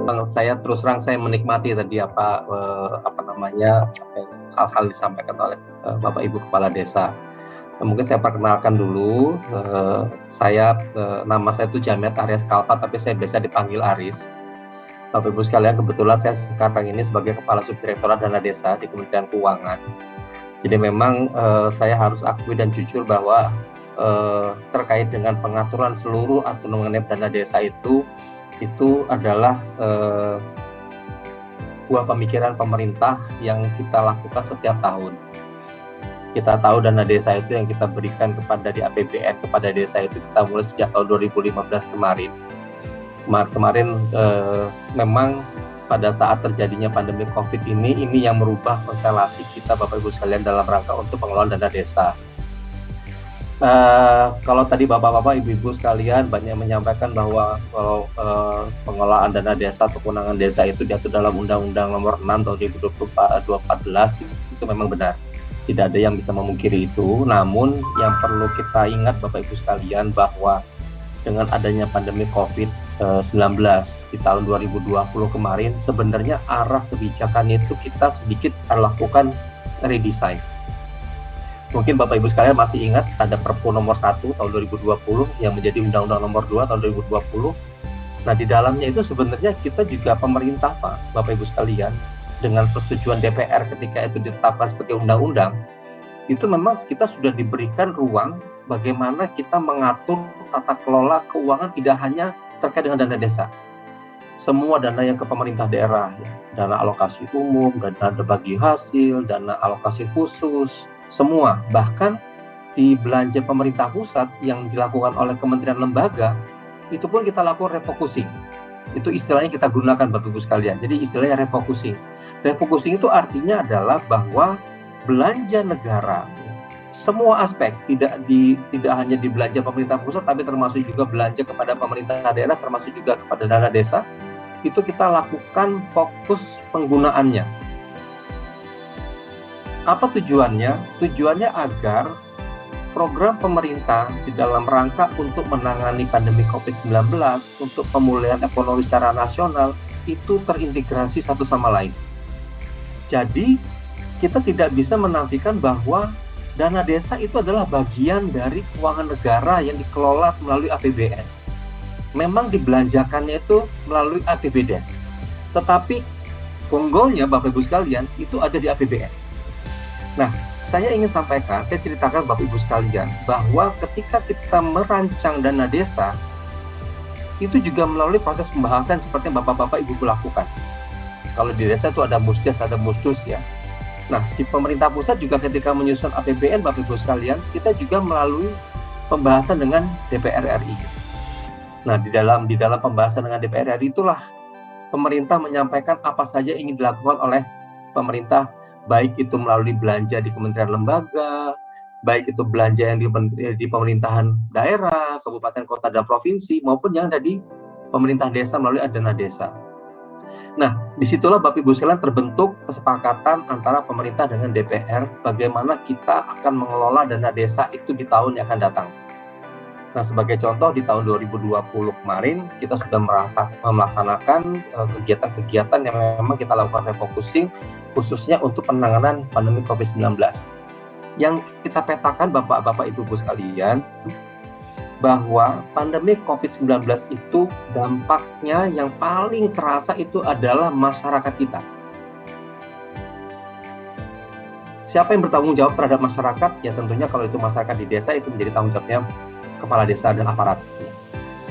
Saya terus terang saya menikmati tadi hal-hal disampaikan oleh Bapak Ibu Kepala Desa. Mungkin saya perkenalkan dulu, nama saya itu Jamet Aries Kalpa, tapi saya biasa dipanggil Aris. Bapak Ibu sekalian, kebetulan saya sekarang ini sebagai Kepala Subdirektorat Dana Desa di Kementerian Keuangan. Jadi memang saya harus akui dan jujur bahwa terkait dengan pengaturan seluruh aturan mengenai dana desa itu adalah buah pemikiran pemerintah yang kita lakukan setiap tahun. Kita tahu dana desa itu yang kita berikan kepada di APBN kepada desa itu kita mulai sejak tahun 2015 kemarin. Memang pada saat terjadinya pandemi COVID ini yang merubah konstelasi kita Bapak Ibu sekalian dalam rangka untuk pengelolaan dana desa. Kalau tadi Bapak-Bapak, Ibu-Ibu sekalian banyak menyampaikan bahwa kalau pengelolaan dana desa atau kewenangan desa itu diatur dalam Undang-Undang Nomor 6 Tahun 2014 itu memang benar. Tidak ada yang bisa memungkiri itu. Namun yang perlu kita ingat Bapak Ibu sekalian bahwa dengan adanya pandemi COVID-19 di tahun 2020 kemarin, sebenarnya arah kebijakan itu kita sedikit lakukan redesign. Mungkin Bapak Ibu sekalian masih ingat ada Perpu nomor 1 tahun 2020 yang menjadi Undang-Undang nomor 2 tahun 2020. Nah, di dalamnya itu sebenarnya kita juga pemerintah Bapak Ibu sekalian, dengan persetujuan DPR ketika itu ditetapkan sebagai undang-undang, itu memang kita sudah diberikan ruang bagaimana kita mengatur tata kelola keuangan tidak hanya terkait dengan dana desa. Semua dana yang ke pemerintah daerah, dana alokasi umum, dana bagi hasil, dana alokasi khusus, semua, bahkan di belanja pemerintah pusat yang dilakukan oleh kementerian lembaga, itu pun kita lakukan refocusing. Itu istilahnya kita gunakan Bapak Ibu sekalian. Jadi istilahnya refocusing. Refocusing itu artinya adalah bahwa belanja negara, semua aspek, tidak hanya di belanja pemerintah pusat, tapi termasuk juga belanja kepada pemerintah daerah, termasuk juga kepada dana desa, itu kita lakukan fokus penggunaannya. Apa tujuannya? Tujuannya agar program pemerintah di dalam rangka untuk menangani pandemi COVID-19, untuk pemulihan ekonomi secara nasional, itu terintegrasi satu sama lain. Jadi, kita tidak bisa menafikan bahwa dana desa itu adalah bagian dari keuangan negara yang dikelola melalui APBN. Memang dibelanjakannya itu melalui APBDes. Tetapi, bonggolnya Bapak Ibu sekalian, itu ada di APBN. Nah, saya ingin sampaikan, saya ceritakan Bapak Ibu sekalian, bahwa ketika kita merancang dana desa, itu juga melalui proses pembahasan seperti yang Bapak-Bapak Ibu lakukan. Kalau di desa itu ada musdes, ada musdus ya. Nah, di pemerintah pusat juga ketika menyusun APBN Bapak Ibu sekalian, kita juga melalui pembahasan dengan DPR RI. Nah, di dalam pembahasan dengan DPR RI itulah pemerintah menyampaikan apa saja ingin dilakukan oleh pemerintah, baik itu melalui belanja di kementerian lembaga, baik itu belanja yang di pemerintahan daerah, kabupaten, kota, dan provinsi, maupun yang ada di pemerintah desa melalui dana desa. Nah, disitulah Bapak Ibu sekalian terbentuk kesepakatan antara pemerintah dengan DPR bagaimana kita akan mengelola dana desa itu di tahun yang akan datang. Nah, sebagai contoh di tahun 2020 kemarin kita sudah melaksanakan kegiatan-kegiatan yang memang kita lakukan refocusing khususnya untuk penanganan pandemi COVID-19. Yang kita petakan Bapak-Bapak Ibu sekalian bahwa pandemi COVID-19 itu dampaknya yang paling terasa itu adalah masyarakat kita. Siapa yang bertanggung jawab terhadap masyarakat? Ya tentunya kalau itu masyarakat di desa itu menjadi tanggung jawabnya kepala desa dan aparatnya.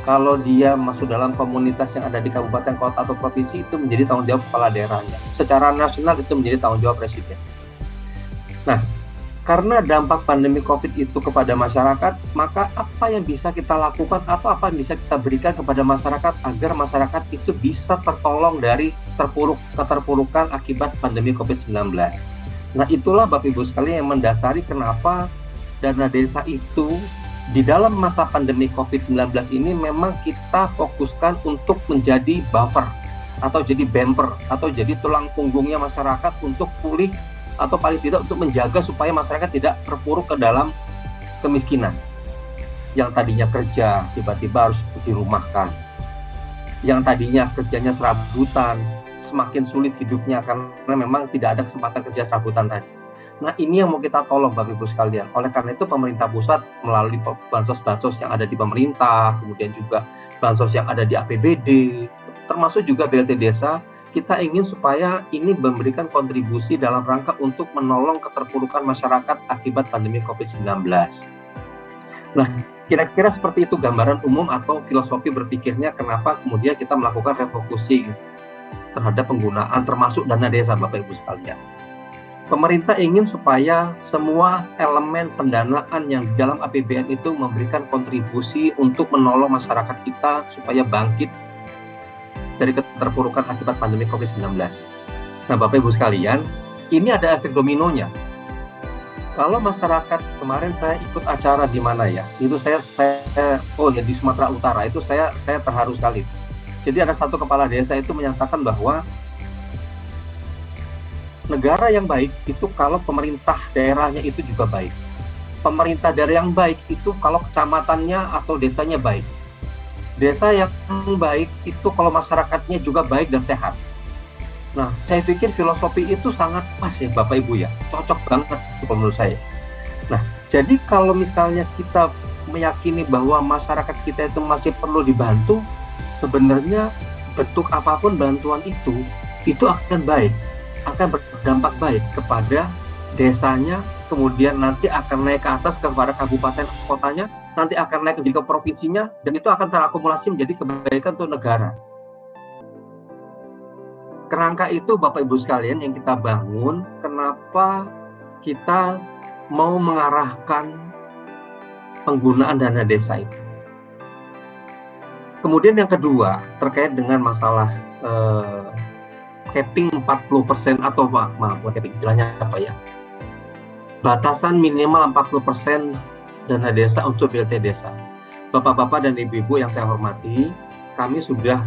Kalau dia masuk dalam komunitas yang ada di kabupaten, kota, atau provinsi itu menjadi tanggung jawab kepala daerahnya. Secara nasional itu menjadi tanggung jawab presiden. Nah, karena dampak pandemi COVID itu kepada masyarakat, maka apa yang bisa kita lakukan atau apa yang bisa kita berikan kepada masyarakat agar masyarakat itu bisa tertolong dari keterpurukan akibat pandemi COVID-19. Nah, itulah Bapak Ibu sekalian yang mendasari kenapa dana desa itu di dalam masa pandemi COVID-19 ini memang kita fokuskan untuk menjadi buffer atau jadi bumper atau jadi tulang punggungnya masyarakat untuk pulih atau paling tidak untuk menjaga supaya masyarakat tidak terpuruk ke dalam kemiskinan. Yang tadinya kerja tiba-tiba harus dirumahkan. yang tadinya kerjanya serabutan, semakin sulit hidupnya karena memang tidak ada kesempatan kerja serabutan tadi. Nah, ini yang mau kita tolong Bapak Ibu sekalian. Oleh karena itu pemerintah pusat melalui bansos-bansos yang ada di pemerintah, kemudian juga bansos yang ada di APBD, termasuk juga BLT Desa, kita ingin supaya ini memberikan kontribusi dalam rangka untuk menolong keterpurukan masyarakat akibat pandemi COVID-19. Nah, kira-kira seperti itu gambaran umum atau filosofi berpikirnya kenapa kemudian kita melakukan refocusing terhadap penggunaan termasuk dana desa Bapak Ibu sekalian. Pemerintah ingin supaya semua elemen pendanaan yang di dalam APBN itu memberikan kontribusi untuk menolong masyarakat kita supaya bangkit dari keterpurukan akibat pandemi COVID-19. Nah, Bapak Ibu sekalian, ini ada efek dominonya. Kalau masyarakat, kemarin saya ikut acara di mana ya? Itu saya di Sumatera Utara, itu saya terharu sekali. Jadi ada satu kepala desa itu menyatakan bahwa negara yang baik itu kalau pemerintah daerahnya itu juga baik. Pemerintah daerah yang baik itu kalau kecamatannya atau desanya baik. Desa yang baik itu kalau masyarakatnya juga baik dan sehat. Nah, saya pikir filosofi itu sangat pas ya Bapak Ibu ya. Cocok banget menurut saya. Nah, jadi kalau misalnya kita meyakini bahwa masyarakat kita itu masih perlu dibantu, sebenarnya bentuk apapun bantuan itu akan baik, akan berdampak baik kepada desanya, kemudian nanti akan naik ke atas kepada kabupaten kotanya, nanti akan naik ke provinsinya, dan itu akan terakumulasi menjadi kebaikan untuk negara. Kerangka itu Bapak Ibu sekalian yang kita bangun, kenapa kita mau mengarahkan penggunaan dana desa itu. Kemudian yang kedua, terkait dengan masalah capping 40% atau maaf, capping istilahnya apa ya? Batasan minimal 40% dana desa untuk BLT desa. Bapak-bapak dan ibu-ibu yang saya hormati, kami juga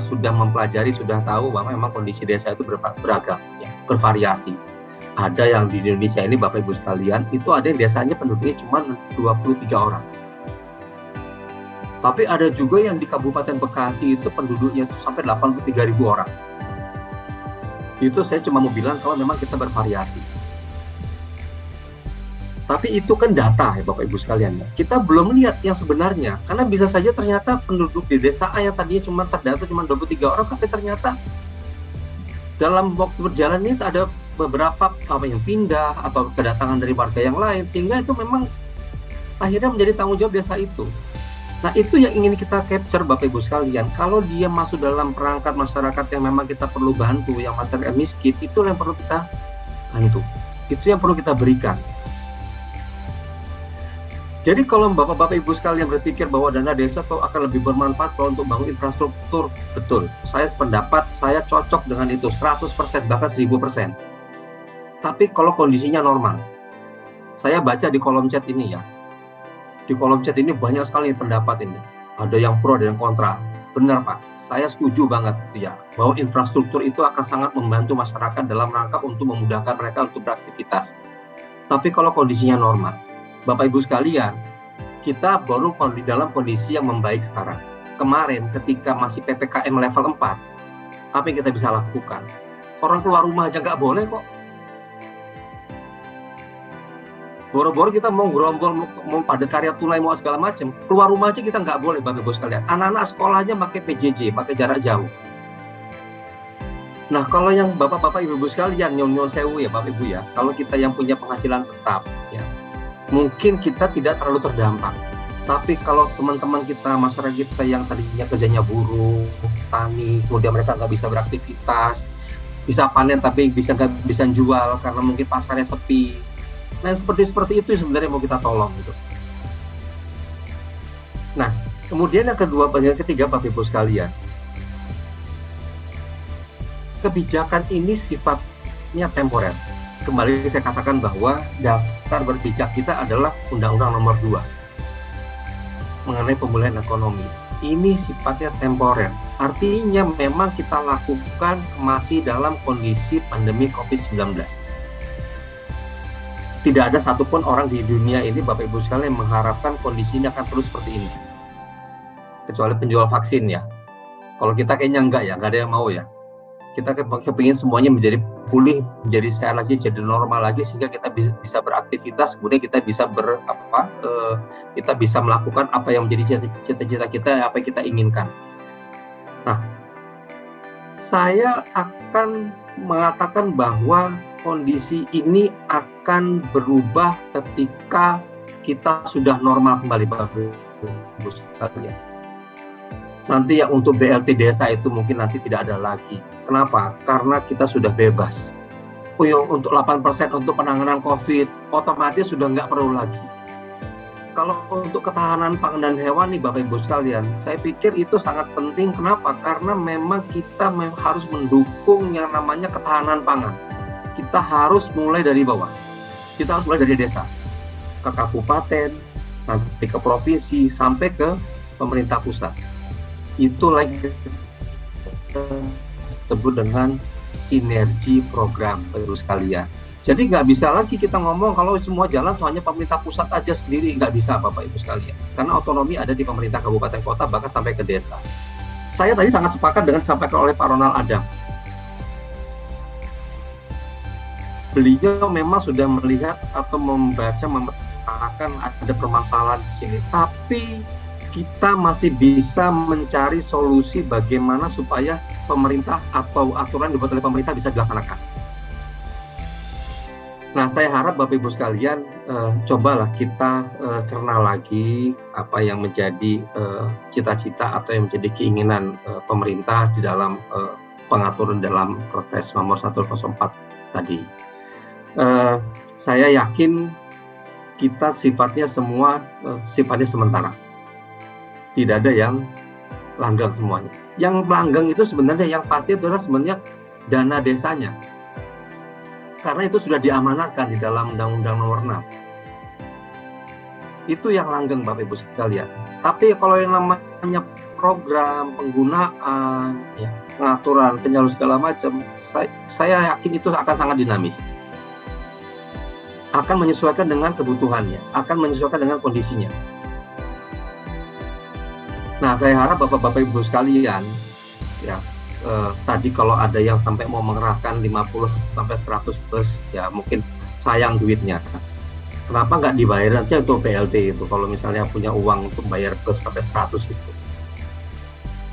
sudah mempelajari, sudah tahu bahwa memang kondisi desa itu beragam, ya, bervariasi. Ada yang di Indonesia ini Bapak Ibu sekalian, itu ada yang desanya penduduknya cuma 23 orang. Tapi ada juga yang di Kabupaten Bekasi itu penduduknya itu sampai 83.000 orang. Itu saya cuma mau bilang kalau memang kita bervariasi. Tapi itu kan data ya Bapak Ibu sekalian. Kita belum lihat yang sebenarnya. Karena bisa saja ternyata penduduk di desa A yang tadinya cuma terdata cuma 23 orang, tapi ternyata dalam waktu berjalan ini ada beberapa yang pindah atau kedatangan dari warga yang lain, sehingga itu memang akhirnya menjadi tanggung jawab desa itu. Nah, itu yang ingin kita capture Bapak Ibu sekalian. Kalau dia masuk dalam perangkat masyarakat yang memang kita perlu bantu, yang masyarakat miskin, itu yang perlu kita bantu. Itu yang perlu kita berikan. Jadi kalau Bapak-Bapak Ibu sekalian berpikir bahwa dana desa itu akan lebih bermanfaat kalau untuk bangun infrastruktur, betul. Saya sependapat, saya cocok dengan itu 100%, bahkan 1000%. Tapi kalau kondisinya normal, saya baca di kolom chat ini ya. Di kolom chat ini banyak sekali pendapat ini. Ada yang pro, ada yang kontra. Benar Pak, saya setuju banget ya, bahwa infrastruktur itu akan sangat membantu masyarakat dalam rangka untuk memudahkan mereka untuk beraktivitas. Tapi kalau kondisinya normal, Bapak Ibu sekalian, kita baru di dalam kondisi yang membaik sekarang. Kemarin ketika masih PPKM level 4, apa yang kita bisa lakukan? Orang keluar rumah aja nggak boleh kok. Boro-boro kita mau gerombol, mau pada karya tunai, mau segala macam. Keluar rumah aja kita nggak boleh Bapak Ibu sekalian. Anak-anak sekolahnya pakai PJJ, pakai jarak jauh. Nah, kalau yang Bapak-Bapak Ibu-Ibu sekalian, nyon-nyon sewu ya Bapak Ibu ya, kalau kita yang punya penghasilan tetap ya, mungkin kita tidak terlalu terdampak. Tapi kalau teman-teman kita, masyarakat kita yang tadinya kerjanya buruh, tani, kemudian mereka nggak bisa beraktivitas, bisa panen tapi nggak bisa jual karena mungkin pasarnya sepi. Nah, seperti itu sebenarnya mau kita tolong gitu. Nah, kemudian yang ketiga Bapak Ibu sekalian, kebijakan ini sifatnya temporer. Kembali saya katakan bahwa dasar berpijak kita adalah Undang-Undang Nomor 2 mengenai pemulihan ekonomi. Ini sifatnya temporer. Artinya memang kita lakukan masih dalam kondisi pandemi COVID-19. Tidak ada satupun orang di dunia ini Bapak Ibu sekalian mengharapkan kondisi ini akan terus seperti ini. Kecuali penjual vaksin ya. Kalau kita kayaknya enggak ya, nggak ada yang mau ya. Kita kepingin semuanya menjadi pulih, menjadi sehat lagi, jadi normal lagi, sehingga kita bisa beraktivitas, kemudian kita bisa kita bisa melakukan apa yang menjadi cita-cita kita, apa yang kita inginkan. Nah, saya akan mengatakan bahwa kondisi ini akan berubah ketika kita sudah normal kembali, Bapak Ibu sekalian. Nanti yang untuk BLT desa itu mungkin nanti tidak ada lagi. Kenapa? Karena kita sudah bebas. Untuk 8% untuk penanganan COVID, otomatis sudah nggak perlu lagi. Kalau untuk ketahanan pangan dan hewan nih Bapak Ibu sekalian, saya pikir itu sangat penting. Kenapa? Karena memang kita harus mendukung yang namanya ketahanan pangan. Kita harus mulai dari bawah. Kita harus mulai dari desa, ke kabupaten, nanti ke provinsi, sampai ke pemerintah pusat. Itu lagi disebut dengan sinergi program, Bapak Ibu sekalian. Jadi nggak bisa lagi kita ngomong kalau semua jalan hanya pemerintah pusat aja sendiri, nggak bisa Bapak Ibu sekalian. Karena otonomi ada di pemerintah kabupaten kota, bahkan sampai ke desa. Saya tadi sangat sepakat dengan disampaikan oleh Pak Ronald Adam. Beliau memang sudah melihat atau membaca, memetakan ada permasalahan di sini, tapi kita masih bisa mencari solusi bagaimana supaya pemerintah atau aturan dibuat oleh pemerintah bisa dilaksanakan. Nah, saya harap Bapak Ibu sekalian cobalah kita cerna lagi apa yang menjadi cita-cita atau yang menjadi keinginan pemerintah di dalam pengaturan dalam Perpres nomor 104 tadi. Saya yakin kita sifatnya semua sifatnya sementara. Tidak ada yang langgeng semuanya. Yang langgeng itu sebenarnya yang pasti adalah sebenarnya dana desanya. Karena itu sudah diamanatkan di dalam Undang-Undang Nomor 6. Itu yang langgeng Bapak Ibu sekalian. Tapi kalau yang namanya program, penggunaan, ya, pengaturan, penyaluran segala macam, saya yakin itu akan sangat dinamis. Akan menyesuaikan dengan kebutuhannya, akan menyesuaikan dengan kondisinya. Nah, saya harap Bapak-Bapak Ibu sekalian, ya, tadi kalau ada yang sampai mau mengerahkan 50 sampai 100 bus, ya mungkin sayang duitnya. Kenapa nggak dibayar aja untuk BLT itu, kalau misalnya punya uang untuk bayar bus sampai 100 itu.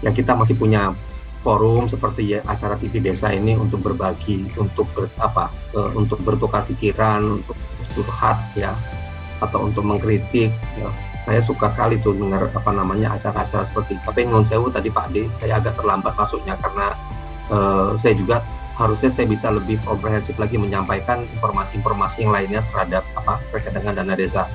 Ya kita masih punya forum seperti ya, acara TV Desa ini untuk berbagi, untuk untuk bertukar pikiran, untuk curhat ya, atau untuk mengkritik ya. Saya suka sekali tuh dengar acara-acara seperti itu. Tapi non sewu tadi Pak D, saya agak terlambat masuknya karena saya juga harusnya saya bisa lebih komprehensif lagi menyampaikan informasi-informasi yang lainnya terhadap terkait dengan dana desa.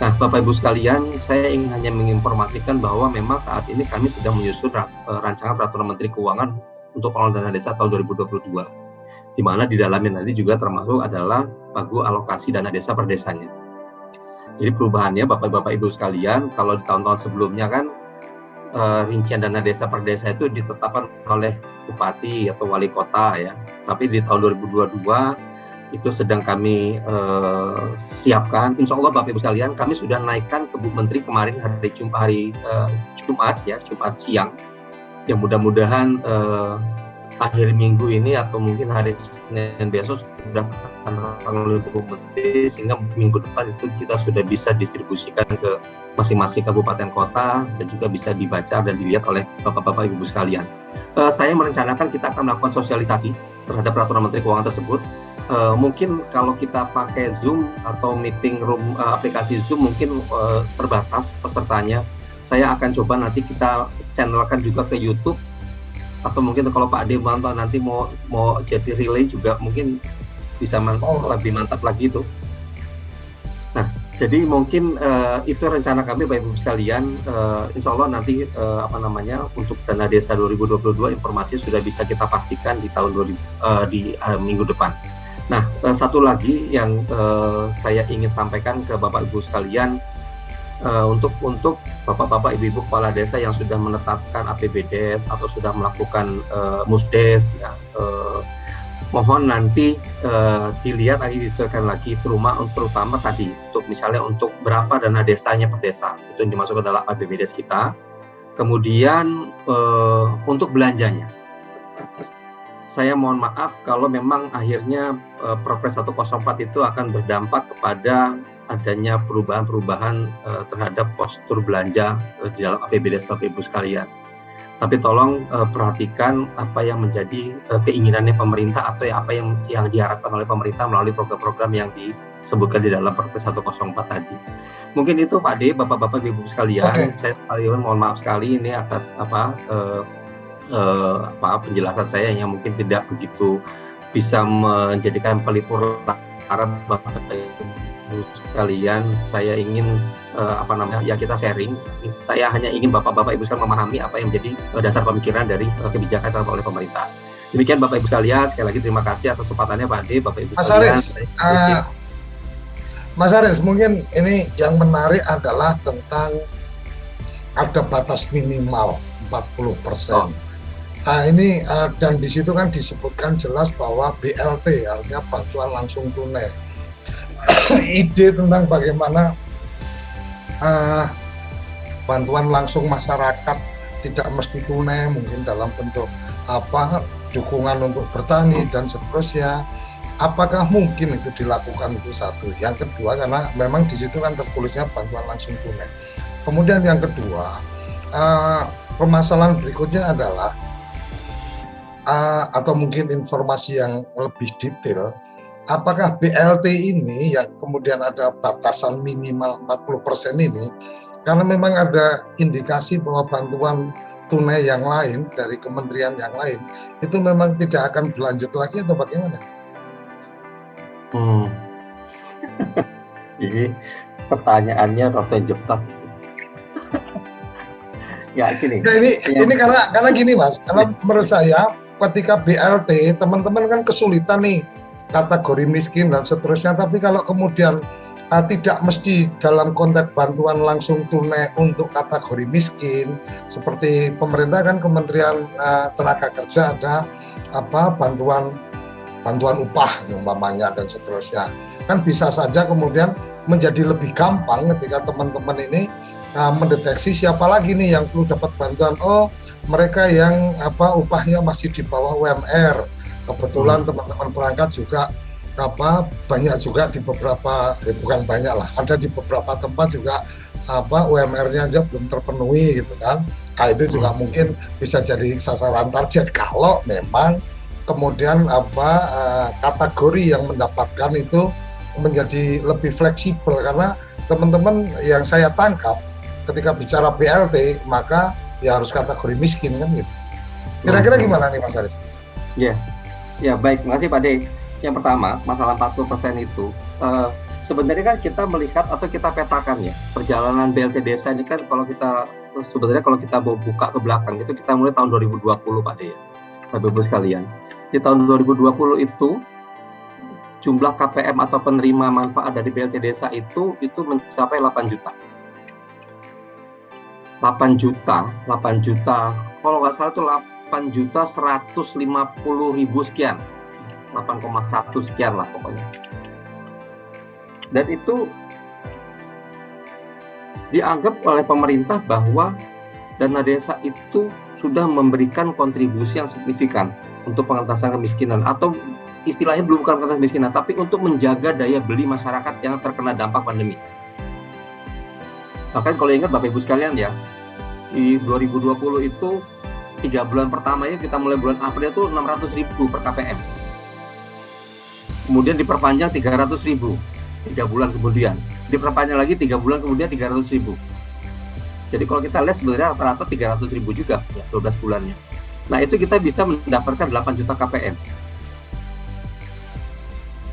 Nah, Bapak Ibu sekalian, saya ingin hanya menginformasikan bahwa memang saat ini kami sedang menyusun rancangan peraturan Menteri Keuangan untuk pengelolaan dana desa tahun 2022, di mana di dalamnya nanti juga termasuk adalah pagu alokasi dana desa per desanya. Jadi perubahannya Bapak-Bapak Ibu sekalian, kalau di tahun-tahun sebelumnya kan rincian dana desa per desa itu ditetapkan oleh bupati atau wali kota ya. Tapi di tahun 2022 itu sedang kami siapkan. Insya Allah Bapak Ibu sekalian, kami sudah naikkan ke Bu Menteri kemarin hari Jumat siang. Ya mudah-mudahan akhir minggu ini atau mungkin hari Senin besok sudah akan oleh Bu Menteri, sehingga minggu depan itu kita sudah bisa distribusikan ke masing-masing kabupaten kota dan juga bisa dibaca dan dilihat oleh Bapak-Bapak Ibu sekalian. Saya merencanakan kita akan melakukan sosialisasi terhadap peraturan Menteri Keuangan tersebut. Mungkin kalau kita pakai Zoom atau meeting room aplikasi Zoom mungkin terbatas pesertanya. Saya akan coba nanti kita channelkan juga ke YouTube, atau mungkin kalau Pak Ade nanti mau jadi relay juga mungkin bisa lebih mantap lagi itu. Nah, jadi mungkin itu rencana kami Bapak Ibu sekalian. Insya Allah nanti untuk dana desa 2022 informasi sudah bisa kita pastikan di tahun minggu depan. Nah, satu lagi yang saya ingin sampaikan ke Bapak Ibu sekalian, untuk Bapak-Bapak Ibu-Ibu kepala desa yang sudah menetapkan APBDes atau sudah melakukan musdes ya, mohon nanti dilihat lagi, disesuaikan lagi terutama tadi untuk misalnya untuk berapa dana desanya per desa, itu yang dimasuk adalah APBDes kita. Kemudian untuk belanjanya, saya mohon maaf kalau memang akhirnya Perpres 104 itu akan berdampak kepada adanya perubahan-perubahan terhadap postur belanja di dalam APBD Bapak Ibu sekalian. Tapi tolong perhatikan apa yang menjadi keinginannya pemerintah atau apa yang diharapkan oleh pemerintah melalui program-program yang disebutkan di dalam Perpres 104 tadi. Mungkin itu Pak D, Bapak-Bapak, Ibu sekalian. Saya mohon maaf sekali ini atas penjelasan saya yang mungkin tidak begitu bisa menjadikan pelipur lara Bapak Ibu sekalian. Saya ingin kita sharing. Saya hanya ingin Bapak-Bapak Ibu sekalian memahami apa yang menjadi dasar pemikiran dari kebijakan yang oleh pemerintah. Demikian Bapak Ibu sekalian, sekali lagi terima kasih atas kesempatannya Pak D, Bapak Ibu sekalian. Mas Aris, mungkin ini yang menarik adalah tentang ada batas minimal 40%. Nah ini dan di situ kan disebutkan jelas bahwa BLT artinya bantuan langsung tunai. Ide tentang bagaimana bantuan langsung masyarakat tidak mesti tunai, mungkin dalam bentuk dukungan untuk bertani dan seterusnya. Apakah mungkin itu dilakukan, itu satu. Yang kedua, karena memang di situ kan tertulisnya bantuan langsung tunai. Kemudian yang kedua, permasalahan berikutnya adalah atau mungkin informasi yang lebih detail, apakah BLT ini yang kemudian ada batasan minimal 40% ini, karena memang ada indikasi bahwa bantuan tunai yang lain dari kementerian yang lain itu memang tidak akan berlanjut lagi atau bagaimana? Ini pertanyaannya rada jebak. Ya gini. Nah, ini karena gini Mas, karena menurut saya ketika BLT teman-teman kan kesulitan nih kategori miskin dan seterusnya, tapi kalau kemudian tidak mesti dalam konteks bantuan langsung tunai untuk kategori miskin, seperti pemerintah kan Kementerian Tenaga Kerja ada bantuan upah umpamanya dan seterusnya, kan bisa saja kemudian menjadi lebih gampang ketika teman-teman ini mendeteksi siapa lagi nih yang perlu dapat bantuan. Oh, mereka yang upahnya masih di bawah UMR. Kebetulan teman-teman perangkat juga banyak juga di beberapa, bukan banyak lah, ada di beberapa tempat juga UMR-nya aja belum terpenuhi gitu kan. Nah, itu juga mungkin bisa jadi sasaran target kalau memang kemudian kategori yang mendapatkan itu menjadi lebih fleksibel, karena teman-teman yang saya tangkap ketika bicara BLT maka ya harus kategori miskin kan gitu. Kira-kira gimana nih Mas Arif? Ya baik, terima kasih Pak D. Yang pertama, masalah 40% itu sebenarnya kan kita melihat atau kita petakan ya, perjalanan BLT desa ini kan kalau kita mau buka ke belakang itu kita mulai tahun 2020 Pak D ya, Bapak Ibu sekalian. Di tahun 2020 itu jumlah KPM atau penerima manfaat dari BLT desa itu mencapai 8 juta. 8 juta, kalau nggak salah itu 8.150.000 sekian, 8,1 sekian lah pokoknya. Dan itu dianggap oleh pemerintah bahwa dana desa itu sudah memberikan kontribusi yang signifikan untuk pengentasan kemiskinan, atau istilahnya belum bukan pengentasan kemiskinan, tapi untuk menjaga daya beli masyarakat yang terkena dampak pandemi. Bahkan kalau ingat Bapak Ibu sekalian ya, di 2020 itu 3 bulan pertamanya kita mulai bulan April itu 600.000 per KPM. Kemudian diperpanjang 300.000, 3 bulan kemudian. Diperpanjang lagi 3 bulan kemudian 300.000. Jadi kalau kita lihat sebenarnya rata-rata 300.000 juga ya, 12 bulannya. Nah itu kita bisa mendapatkan 8 juta KPM.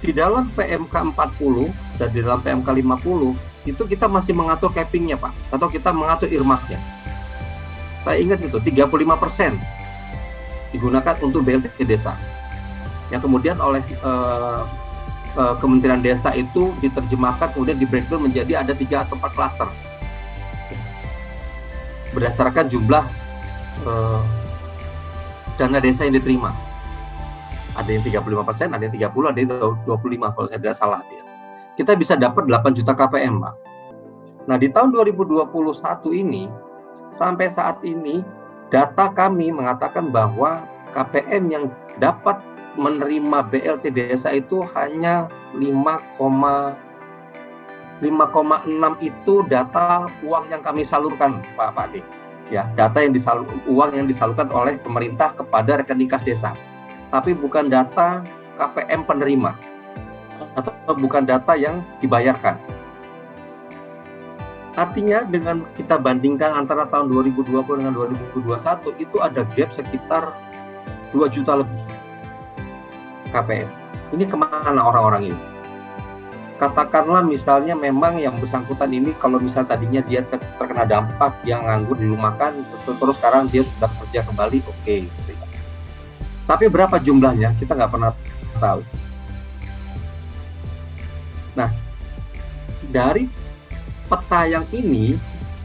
Di dalam PMK 40 dan di dalam PMK 50 itu kita masih mengatur cappingnya Pak, atau kita mengatur earmarknya. Saya ingat itu 35% digunakan untuk BLT desa, yang kemudian oleh Kementerian Desa itu diterjemahkan kemudian di breakdown menjadi ada 3 atau 4 klaster berdasarkan jumlah dana desa yang diterima. Ada yang 35%, ada yang 30%, ada yang 25% kalau saya tidak salah dia. Kita bisa dapat 8 juta KPM Pak. Nah di tahun 2021 ini sampai saat ini data kami mengatakan bahwa KPM yang dapat menerima BLT desa itu hanya 5,6 itu data uang yang kami salurkan, Pak Ade. Ya, data yang uang yang disalurkan oleh pemerintah kepada rekening kas desa. Tapi bukan data KPM penerima atau bukan data yang dibayarkan. Artinya dengan kita bandingkan antara tahun 2020 dengan 2021 itu ada gap sekitar 2 juta lebih KPM. Ini kemana orang-orang ini? Katakanlah misalnya memang yang bersangkutan ini kalau misalnya tadinya dia terkena dampak, yang nganggur dirumahkan, terus sekarang dia sudah kerja kembali, oke. Tapi berapa jumlahnya kita nggak pernah tahu. Nah, dari peta yang ini,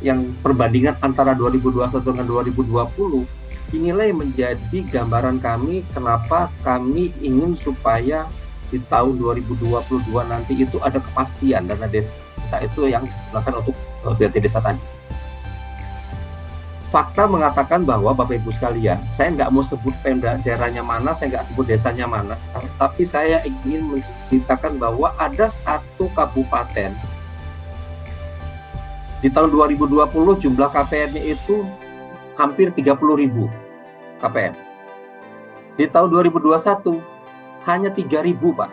yang perbandingan antara 2021 dengan 2020, inilah yang menjadi gambaran kami kenapa kami ingin supaya di tahun 2022 nanti itu ada kepastian dana desa itu yang digunakan untuk BLT desa tadi. Fakta mengatakan bahwa Bapak Ibu sekalian, saya nggak mau sebut Pemda daerahnya mana, saya nggak sebut desanya mana, tapi saya ingin menceritakan bahwa ada satu kabupaten di tahun 2020 jumlah KPM-nya itu hampir 30.000 KPM. Di tahun 2021 hanya 3.000, Pak.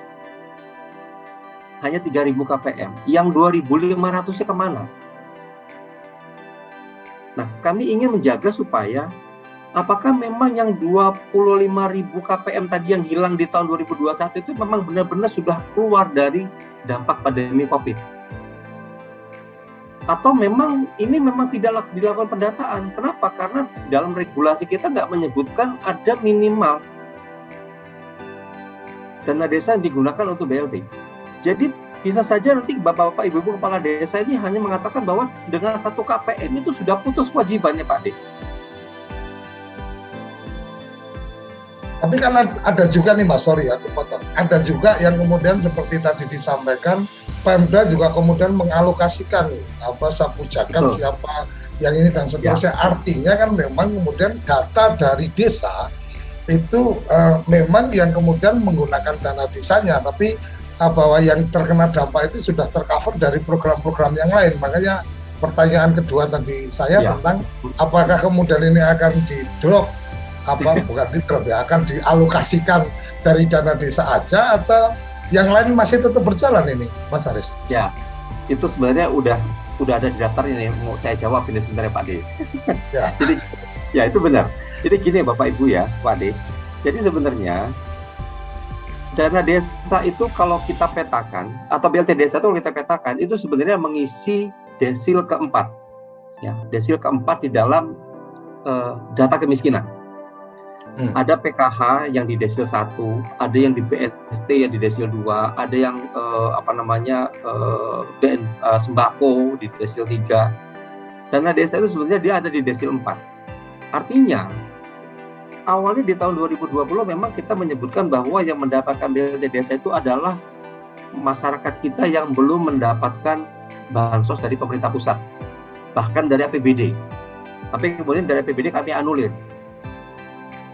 Hanya 3.000 KPM. Yang 2.500-nya kemana? Nah, kami ingin menjaga supaya apakah memang yang 25.000 KPM tadi yang hilang di tahun 2021 itu memang benar-benar sudah keluar dari dampak pandemi COVID? Atau memang ini memang tidak dilakukan pendataan? Kenapa? Karena dalam regulasi kita nggak menyebutkan ada minimal dana desa yang digunakan untuk BLT. Jadi bisa saja nanti Bapak-Bapak, Ibu-Ibu kepala desa ini hanya mengatakan bahwa dengan satu KPM itu sudah putus kewajibannya, Pak Ade. Tapi kan ada juga nih Mas, sorry aku potong. Ada juga yang kemudian seperti tadi disampaikan, Pemda juga kemudian mengalokasikan nih sapu jagat siapa yang ini dan seterusnya. Ya. Artinya kan memang kemudian data dari desa itu memang yang kemudian menggunakan dana desanya, tapi bahwa yang terkena dampak itu sudah tercover dari program-program yang lain. Makanya pertanyaan kedua tadi saya tentang apakah kemudian ini akan di-drop, bukan di-drop ya, akan dialokasikan dari dana desa aja atau yang lain masih tetap berjalan ini, Mas Haris? Ya, itu sebenarnya udah ada di daftar ini, mau saya jawab ini sebenarnya Pak De. Ya. Jadi ya itu benar. Jadi gini Bapak Ibu ya, Pak Ade. Jadi sebenarnya dana desa itu kalau kita petakan, atau BLT desa itu kalau kita petakan, itu sebenarnya mengisi desil keempat. Ya, desil keempat di dalam data kemiskinan. Ada PKH yang di desil 1, ada yang di BST yang di desil 2, ada yang sembako di desil 3. Dana desa itu sebenarnya dia ada di desil 4. Artinya awalnya di tahun 2020 memang kita menyebutkan bahwa yang mendapatkan BLT desa itu adalah masyarakat kita yang belum mendapatkan bansos dari pemerintah pusat, bahkan dari APBD. Tapi kemudian dari APBD kami anulir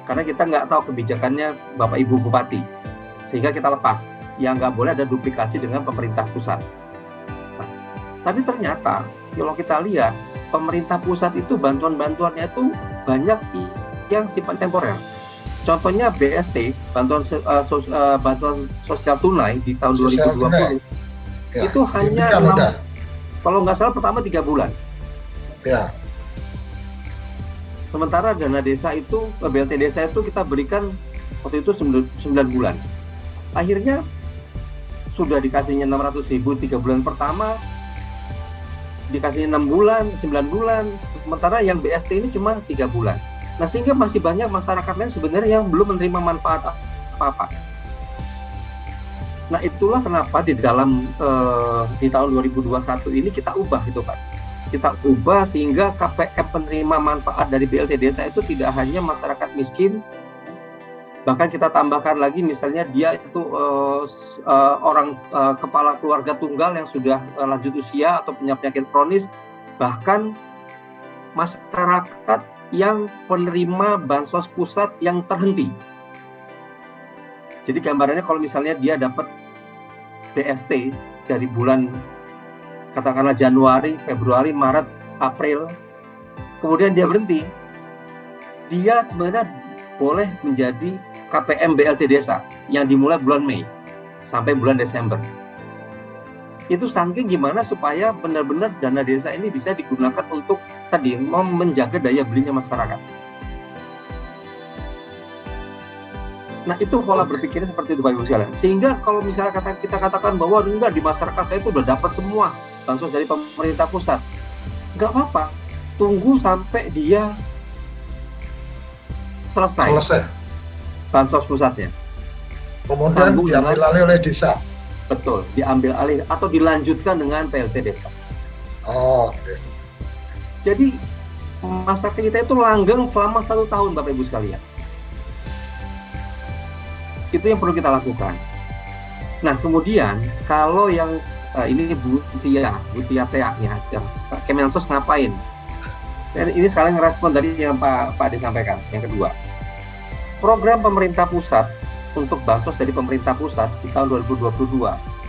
karena kita nggak tahu kebijakannya Bapak Ibu Bupati, sehingga kita lepas. Yang nggak boleh ada duplikasi dengan pemerintah pusat. Nah, tapi ternyata kalau kita lihat pemerintah pusat itu bantuan-bantuannya itu banyak yang sifat temporer. Contohnya BST, bantuan sosial tunai di tahun 2020 ya, itu hanya kalau nggak salah pertama 3 bulan. Ya. Sementara dana desa itu, BLT desa itu kita berikan waktu itu 9 bulan. Akhirnya sudah dikasihnya 600.000 3 bulan pertama, dikasih 6 bulan, 9 bulan, sementara yang BST ini cuma 3 bulan. Nah, sehingga masih banyak masyarakat lain sebenarnya yang belum menerima manfaat apa-apa. Nah, itulah kenapa di dalam di tahun 2021 ini kita ubah itu, Pak. Kita ubah sehingga KPM penerima manfaat dari BLT desa itu tidak hanya masyarakat miskin, bahkan kita tambahkan lagi misalnya dia itu orang kepala keluarga tunggal yang sudah lanjut usia atau punya penyakit kronis, bahkan masyarakat yang penerima bansos pusat yang terhenti. Jadi gambarannya kalau misalnya dia dapat BST dari bulan katakanlah Januari, Februari, Maret, April, kemudian dia berhenti, dia sebenarnya boleh menjadi KPM BLT Desa yang dimulai bulan Mei sampai bulan Desember. Itu saking gimana supaya benar-benar dana desa ini bisa digunakan untuk tadi menjaga daya belinya masyarakat. Nah, itu pola berpikirnya seperti itu Bapak Ibu sekalian. Sehingga kalau misalnya kita katakan bahwa enggak, di masyarakat saya itu udah dapat semua bansos dari pemerintah pusat, enggak apa-apa, tunggu sampai dia selesai bansos pusatnya. Kemudian diambil alih oleh desa. Betul, diambil alih atau dilanjutkan dengan PLT desa. Oke. Jadi masyarakat kita itu langgeng selama 1 tahun Bapak Ibu sekalian. Itu yang perlu kita lakukan. Nah, kemudian kalau yang ini Bu Tia TA-nya, Kemensos ngapain? Ini sekalian ngerespon dari yang Pak Ade sampaikan. Yang kedua, program pemerintah pusat untuk bansos dari pemerintah pusat di tahun 2022,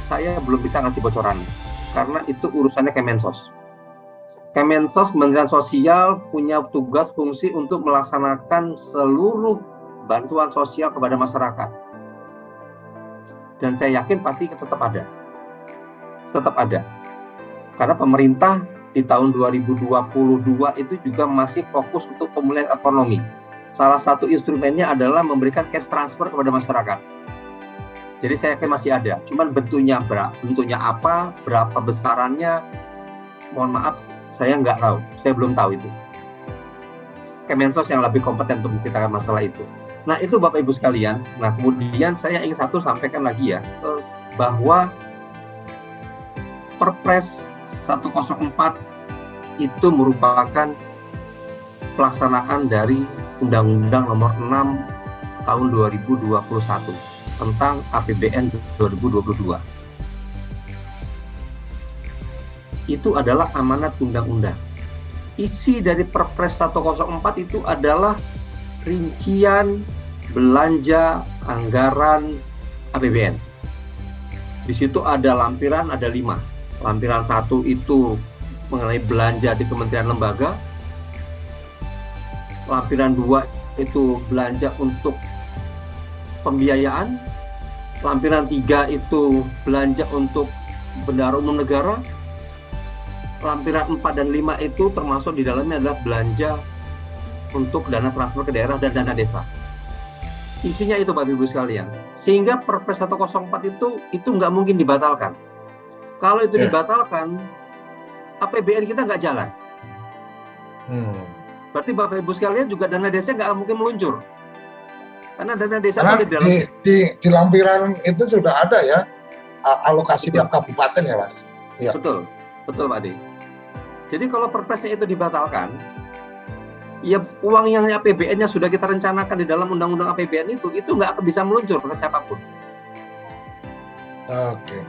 saya belum bisa ngasih bocorannya karena itu urusannya Kemensos. Kemensos, Kementerian Sosial punya tugas fungsi untuk melaksanakan seluruh bantuan sosial kepada masyarakat. Dan saya yakin pasti tetap ada. Karena pemerintah di tahun 2022 itu juga masih fokus untuk pemulihan ekonomi. Salah satu instrumennya adalah memberikan cash transfer kepada masyarakat. Jadi saya yakin masih ada. Cuman bentuknya apa, berapa besarannya, mohon maaf, saya nggak tahu. Saya belum tahu itu. Kemensos yang lebih kompeten untuk menceritakan masalah itu. Nah, itu Bapak Ibu sekalian. Nah, kemudian saya ingin sampaikan lagi ya, bahwa Perpres 104 itu merupakan pelaksanaan dari Undang-Undang Nomor 6 Tahun 2021 tentang APBN 2022. Itu adalah amanat undang-undang. Isi dari Perpres 104 itu adalah rincian belanja anggaran APBN. Di situ ada lampiran, ada 5. Lampiran 1 itu mengenai belanja di kementerian lembaga. Lampiran 2 itu belanja untuk pembiayaan. Lampiran 3 itu belanja untuk bendahara umum negara. Lampiran 4 dan 5 itu termasuk di dalamnya adalah belanja untuk dana transfer ke daerah dan dana desa. Isinya itu Bapak Ibu sekalian. Sehingga Perpres 104 itu nggak mungkin dibatalkan. Kalau itu dibatalkan, APBN kita nggak jalan. Berarti Bapak Ibu sekalian juga dana desa nggak mungkin meluncur. Karena dana desa di lampiran itu sudah ada ya alokasi tiap kabupaten ya Pak. Ya. Betul Pak Ade. Jadi kalau perpresnya itu dibatalkan, ya uang yang APBN-nya sudah kita rencanakan di dalam undang-undang APBN itu nggak akan bisa meluncur ke siapapun. Oke.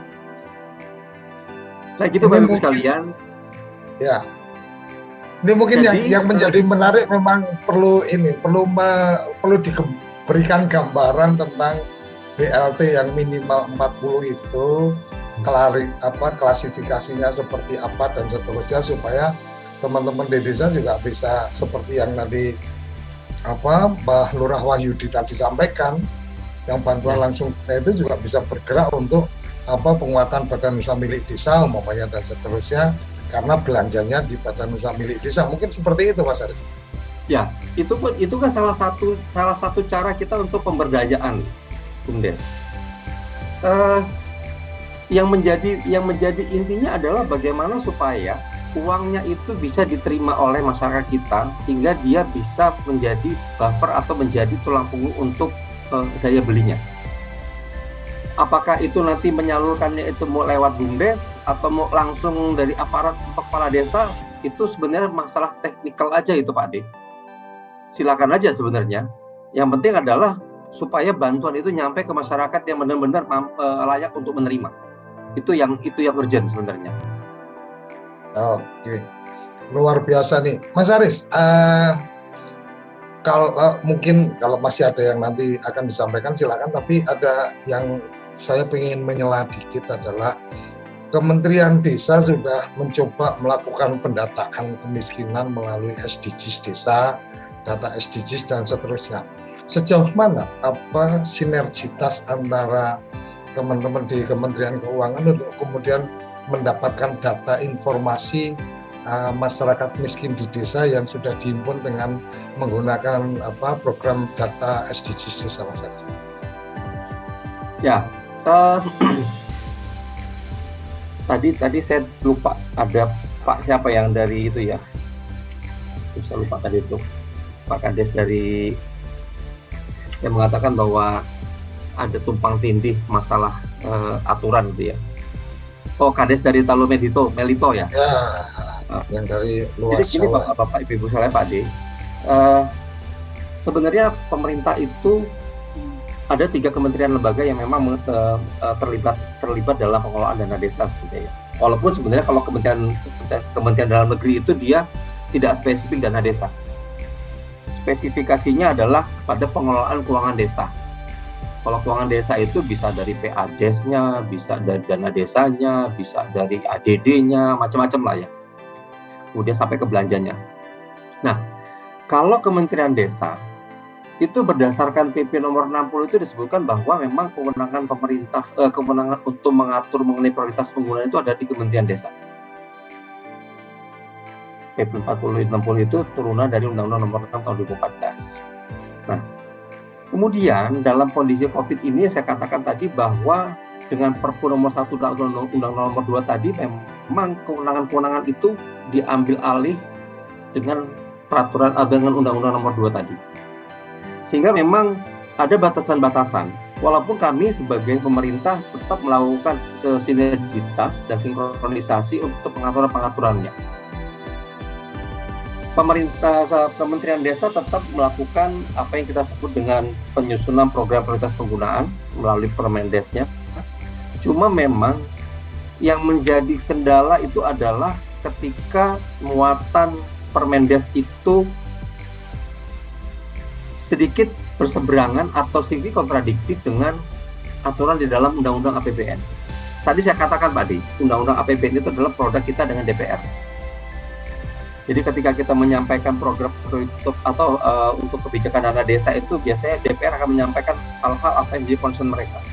Nah gitu Bapak Ibu sekalian. Ya. Ini mungkin yang menjadi menarik memang perlu diberikan gambaran tentang BLT yang minimal 40 itu klasifikasinya seperti apa dan seterusnya supaya teman-teman di desa juga bisa seperti yang tadi Mbah Lurah Wahyudi tadi sampaikan, yang bantuan langsung itu juga bisa bergerak untuk penguatan badan usaha milik desa umpamanya dan seterusnya karena belanjanya di badan usaha milik desa. Mungkin seperti itu Mas Ari. Ya, itu kan salah satu cara kita untuk pemberdayaan BUMDes. Yang menjadi intinya adalah bagaimana supaya uangnya itu bisa diterima oleh masyarakat kita sehingga dia bisa menjadi buffer atau menjadi tulang punggung untuk daya belinya. Apakah itu nanti menyalurkannya itu mau lewat BUMDes atau mau langsung dari aparat atau kepala desa, itu sebenarnya masalah teknikal aja itu Pak Ade. Silakan aja sebenarnya. Yang penting adalah supaya bantuan itu nyampe ke masyarakat yang benar-benar layak untuk menerima. Itu yang urgent sebenarnya. Oke. luar biasa nih, Mas Aris. Kalau mungkin kalau masih ada yang nanti akan disampaikan silakan, tapi ada yang saya ingin menyela dikit adalah Kementerian Desa sudah mencoba melakukan pendataan kemiskinan melalui SDGs desa, data SDGs dan seterusnya. Sejauh mana apa sinergitas antara teman-teman di Kementerian Keuangan untuk kemudian mendapatkan data informasi masyarakat miskin di desa yang sudah dihimpun dengan menggunakan program data SDGs desa, Mas Aris? Ya, tadi saya lupa ada Pak siapa yang dari itu ya, saya lupa tadi itu Pak Kades dari yang mengatakan bahwa ada tumpang tindih masalah aturan gitu ya. Oh, Kades dari Talo Melito ya. Ya, yang dari luar Jadi gini Bapak Ibu saya Pak D, sebenarnya pemerintah itu ada 3 kementerian lembaga yang memang terlibat dalam pengelolaan dana desa sebenarnya. Walaupun sebenarnya kalau Kementerian Dalam Negeri itu dia tidak spesifik dana desa. Spesifikasinya adalah pada pengelolaan keuangan desa. Kalau keuangan desa itu bisa dari PADES-nya, bisa dari dana desanya, bisa dari ADD-nya, macam-macam lah ya. Kemudian sampai ke belanjanya. Nah, kalau Kementerian Desa itu berdasarkan PP nomor 60 itu disebutkan bahwa memang kewenangan pemerintah, kewenangan untuk mengatur mengenai prioritas penggunaan itu ada di Kementerian Desa. PP 60 itu turunan dari Undang-Undang nomor 6 tahun 2014. Nah, kemudian dalam kondisi COVID ini saya katakan tadi bahwa dengan Perpu nomor 1 Undang-Undang nomor 2 tadi memang kewenangan-kewenangan itu diambil alih dengan peraturan dengan Undang-Undang nomor 2 tadi. Sehingga memang ada batasan-batasan. Walaupun kami sebagai pemerintah tetap melakukan sinergitas dan sinkronisasi untuk pengaturan-pengaturannya. Kementerian Desa tetap melakukan apa yang kita sebut dengan penyusunan program prioritas penggunaan melalui Permendesnya. Cuma memang yang menjadi kendala itu adalah ketika muatan Permendes itu sedikit berseberangan atau sedikit kontradiktif dengan aturan di dalam Undang-Undang APBN. Tadi saya katakan Pak Di, Undang-Undang APBN itu adalah produk kita dengan DPR. Jadi ketika kita menyampaikan program atau untuk kebijakan dana desa itu biasanya DPR akan menyampaikan hal-hal apa yang menjadi concern mereka.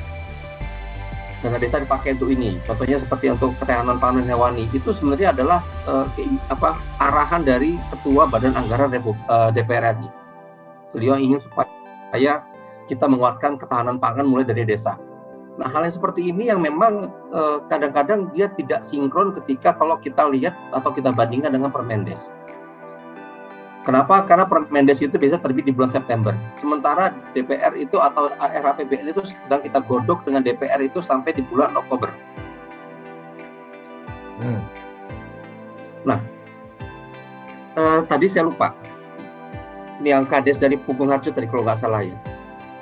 Dana desa dipakai untuk ini. Contohnya seperti untuk ketahanan pangan hewani itu sebenarnya adalah arahan dari Ketua Badan Anggaran DPR RI. Beliau ingin supaya kita menguatkan ketahanan pangan mulai dari desa. Nah, hal yang seperti ini yang memang kadang-kadang dia tidak sinkron ketika kalau kita lihat atau kita bandingkan dengan Permendes. Kenapa? Karena Permendes itu biasa terbit di bulan September. Sementara DPR itu atau RAPBN itu sedang kita godok dengan DPR itu sampai di bulan Oktober. Nah, tadi saya lupa. Ini yang Kades dari Punggung Harjo tadi kalau nggak salah ya.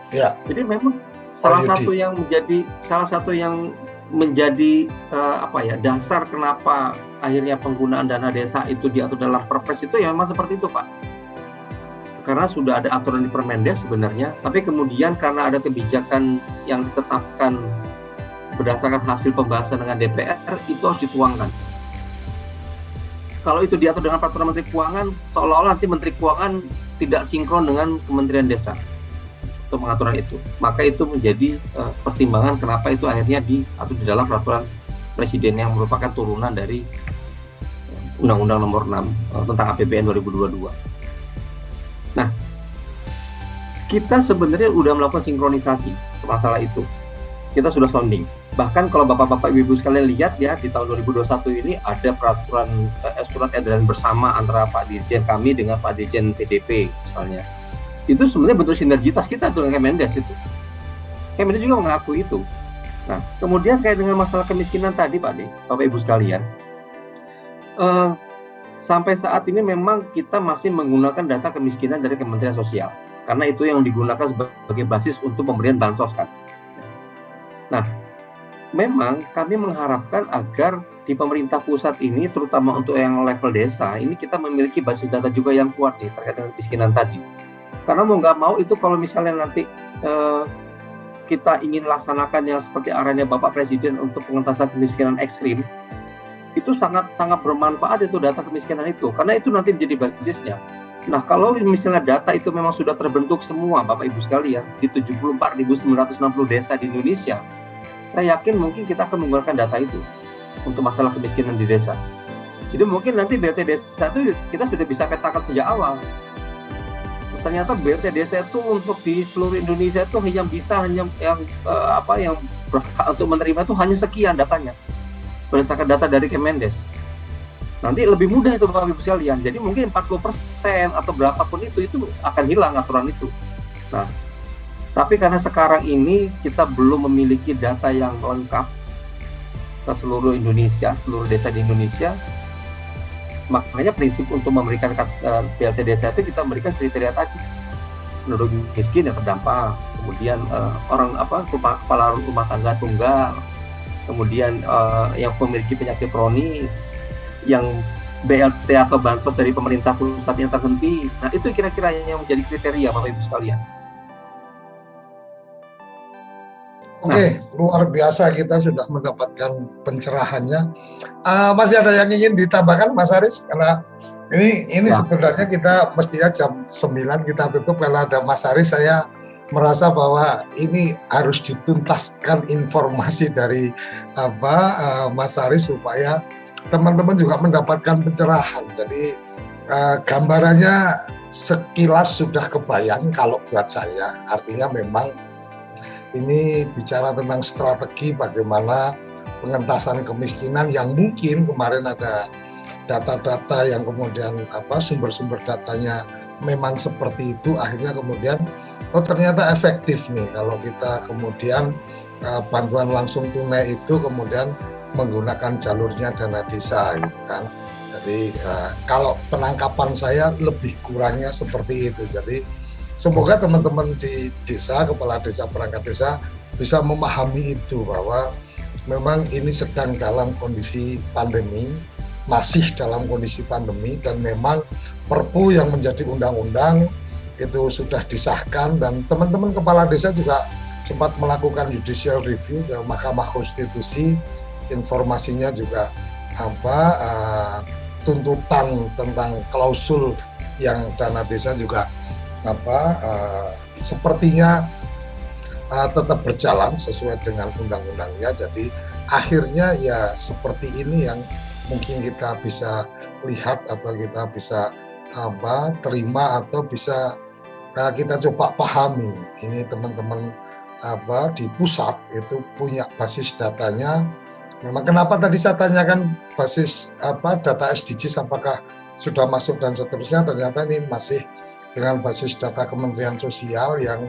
Ya. Jadi memang salah satu yang menjadi dasar kenapa akhirnya penggunaan dana desa itu diatur dalam Perpres itu ya memang seperti itu Pak. Karena sudah ada aturan di Permendes sebenarnya, tapi kemudian karena ada kebijakan yang ditetapkan berdasarkan hasil pembahasan dengan DPR itu harus dituangkan. Kalau itu diatur dengan peraturan Menteri Keuangan, seolah-olah nanti Menteri Keuangan tidak sinkron dengan Kementerian Desa untuk pengaturan itu. Maka itu menjadi pertimbangan kenapa itu akhirnya diatur di dalam peraturan Presiden yang merupakan turunan dari Undang-Undang nomor 6 tentang APBN 2022. Nah, kita sebenarnya sudah melakukan sinkronisasi masalah itu. Kita sudah sounding. Bahkan kalau Bapak-Bapak Ibu sekalian lihat ya, di tahun 2021 ini ada peraturan surat edaran bersama antara Pak Dirjen kami dengan Pak Dirjen PDP misalnya. Itu sebenarnya bentuk sinergitas kita dengan Kemendes itu. Kemendes juga mengaku itu. Nah, kemudian kayak dengan masalah kemiskinan tadi Pak D, Bapak Ibu sekalian, sampai saat ini memang kita masih menggunakan data kemiskinan dari Kementerian Sosial. Karena itu yang digunakan sebagai basis untuk pemberian bansos kan. Nah, memang kami mengharapkan agar di pemerintah pusat ini, terutama untuk yang level desa, ini kita memiliki basis data juga yang kuat nih terkait dengan kemiskinan tadi. Karena mau nggak mau itu kalau misalnya nanti kita ingin laksanakan yang seperti arahannya Bapak Presiden untuk pengentasan kemiskinan ekstrim, itu sangat bermanfaat itu data kemiskinan itu, karena itu nanti menjadi basisnya. Nah, kalau misalnya data itu memang sudah terbentuk semua Bapak Ibu sekalian di 74.960 desa di Indonesia, saya yakin mungkin kita akan menggunakan data itu untuk masalah kemiskinan di desa. Jadi mungkin nanti BLT desa itu kita sudah bisa petakan sejak awal. Ternyata BLT desa itu untuk di seluruh Indonesia itu yang berhak untuk menerima itu hanya sekian datanya, berdasarkan data dari Kemendes. Nanti lebih mudah itu Bapak Ibu sekalian. Jadi mungkin 40% atau berapapun itu akan hilang aturan itu. Nah, tapi karena sekarang ini kita belum memiliki data yang lengkap ke seluruh Indonesia, seluruh desa di Indonesia, makanya prinsip untuk memberikan BLT desa itu kita memberikan kriteria tadi. Penduduk miskin yang terdampak, kemudian kepala rumah tangga tunggal, kemudian yang memiliki penyakit kronis, yang BLT atau bansos dari pemerintah pusat yang terhenti. Nah, itu kira-kira yang menjadi kriteria Bapak Ibu sekalian. Oke, luar biasa kita sudah mendapatkan pencerahannya. Masih ada yang ingin ditambahkan Mas Haris? Karena ini sebenarnya kita mestinya jam 9 kita tutup, karena ada Mas Haris saya merasa bahwa ini harus dituntaskan informasi dari Mas Haris supaya teman-teman juga mendapatkan pencerahan. Jadi gambarannya sekilas sudah kebayang kalau buat saya. Artinya memang ini bicara tentang strategi bagaimana pengentasan kemiskinan yang mungkin kemarin ada data-data yang kemudian sumber-sumber datanya memang seperti itu, akhirnya kemudian ternyata efektif nih kalau kita kemudian bantuan langsung tunai itu kemudian menggunakan jalurnya dana desa gitu kan. Jadi kalau penangkapan saya lebih kurangnya seperti itu. Jadi semoga teman-teman di desa, kepala desa, perangkat desa bisa memahami itu bahwa memang ini sedang dalam kondisi pandemi, masih dalam kondisi pandemi, dan memang Perpu yang menjadi undang-undang itu sudah disahkan, dan teman-teman kepala desa juga sempat melakukan judicial review ke Mahkamah Konstitusi. Informasinya juga tuntutan tentang klausul yang dana desa juga sepertinya tetap berjalan sesuai dengan undang-undangnya. Jadi akhirnya ya seperti ini yang mungkin kita bisa lihat atau kita bisa terima atau bisa kita coba pahami. Ini teman-teman di pusat itu punya basis datanya. Memang kenapa tadi saya tanyakan basis data SDGs apakah sudah masuk dan seterusnya, ternyata ini masih dengan basis data Kementerian Sosial yang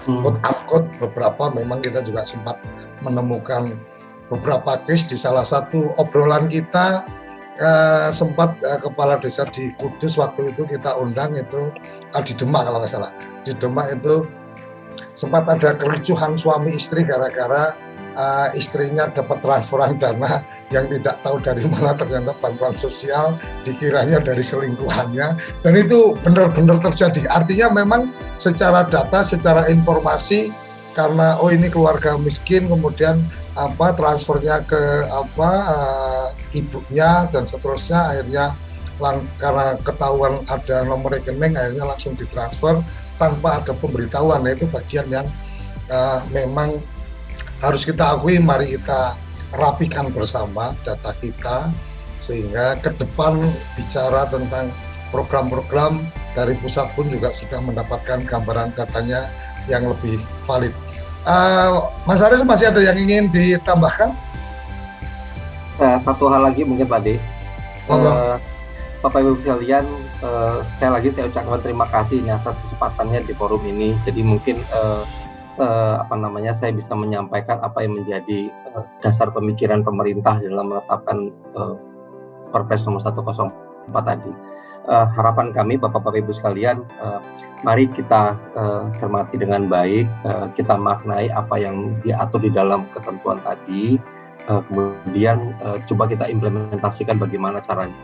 quote-unquote beberapa memang kita juga sempat menemukan beberapa case. Di salah satu obrolan kita sempat kepala desa di Kudus waktu itu kita undang itu di Demak kalau nggak salah. Di Demak itu sempat ada kericuhan suami istri gara-gara istrinya dapat transferan dana yang tidak tahu dari mana, ternyata bantuan sosial, dikiranya dari selingkuhannya, dan itu benar-benar terjadi. Artinya memang secara data, secara informasi, karena ini keluarga miskin, kemudian transfernya ke ibunya dan seterusnya, akhirnya karena ketahuan ada nomor rekening akhirnya langsung ditransfer tanpa ada pemberitahuan. Nah, itu bagian yang memang harus kita akui. Mari kita rapikan bersama data kita sehingga ke depan bicara tentang program-program dari pusat pun juga sudah mendapatkan gambaran datanya yang lebih valid. Mas Haris, masih ada yang ingin ditambahkan? Satu hal lagi mungkin Pak De. Bapak Ibu sekalian, sekali lagi saya ucapkan terima kasih atas kesempatannya di forum ini. Jadi mungkin saya bisa menyampaikan apa yang menjadi dasar pemikiran pemerintah dalam menetapkan Perpres nomor 104 tadi. Harapan kami Bapak Ibu sekalian, mari kita cermati dengan baik, kita maknai apa yang diatur di dalam ketentuan tadi, kemudian coba kita implementasikan bagaimana caranya.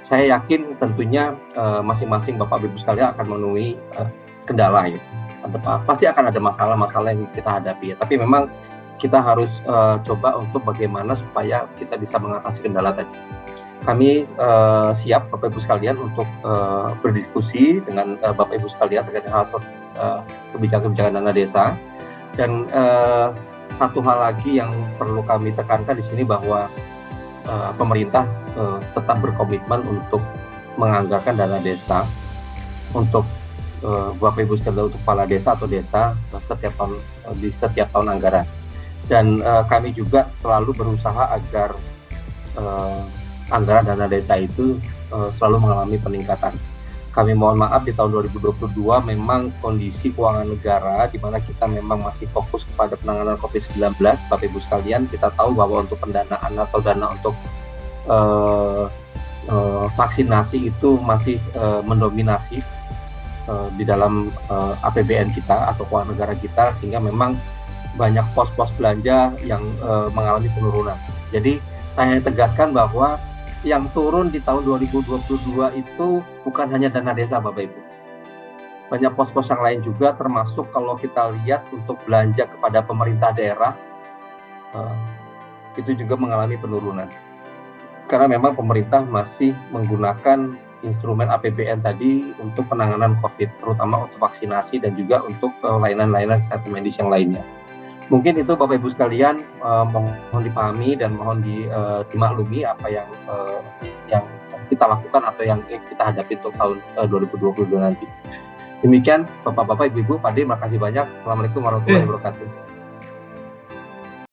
Saya yakin tentunya masing-masing Bapak Ibu sekalian akan menemui kendala ya. Pasti akan ada masalah-masalah yang kita hadapi ya. Tapi memang kita harus coba untuk bagaimana supaya kita bisa mengatasi kendala tadi. Kami siap Bapak Ibu sekalian untuk berdiskusi dengan Bapak Ibu sekalian terkait hal kebijakan-kebijakan dana desa. Dan satu hal lagi yang perlu kami tekankan di sini bahwa pemerintah tetap berkomitmen untuk menganggarkan dana desa untuk Bapak Ibu sekalian, untuk kepala desa atau desa setiap tahun, di setiap tahun anggaran. Dan kami juga selalu berusaha agar anggaran dana desa itu selalu mengalami peningkatan. Kami mohon maaf di tahun 2022 memang kondisi keuangan negara di mana kita memang masih fokus kepada penanganan COVID-19. Bapak Ibu sekalian, kita tahu bahwa untuk pendanaan atau dana untuk vaksinasi itu masih mendominasi di dalam APBN kita atau keuangan negara kita, sehingga memang banyak pos-pos belanja yang mengalami penurunan. Jadi saya tegaskan bahwa yang turun di tahun 2022 itu bukan hanya dana desa Bapak Ibu. Banyak pos-pos yang lain juga, termasuk kalau kita lihat untuk belanja kepada pemerintah daerah, itu juga mengalami penurunan. Karena memang pemerintah masih menggunakan instrumen APBN tadi untuk penanganan COVID, terutama untuk vaksinasi dan juga untuk layanan-layanan kesehatan medis yang lainnya. Mungkin itu Bapak Ibu sekalian, mohon dipahami dan mohon dimaklumi apa yang kita lakukan atau yang kita hadapi untuk tahun 2022 nanti. Demikian Bapak-Bapak, Ibu-Ibu, Pak D, makasih banyak. Assalamualaikum warahmatullahi wabarakatuh.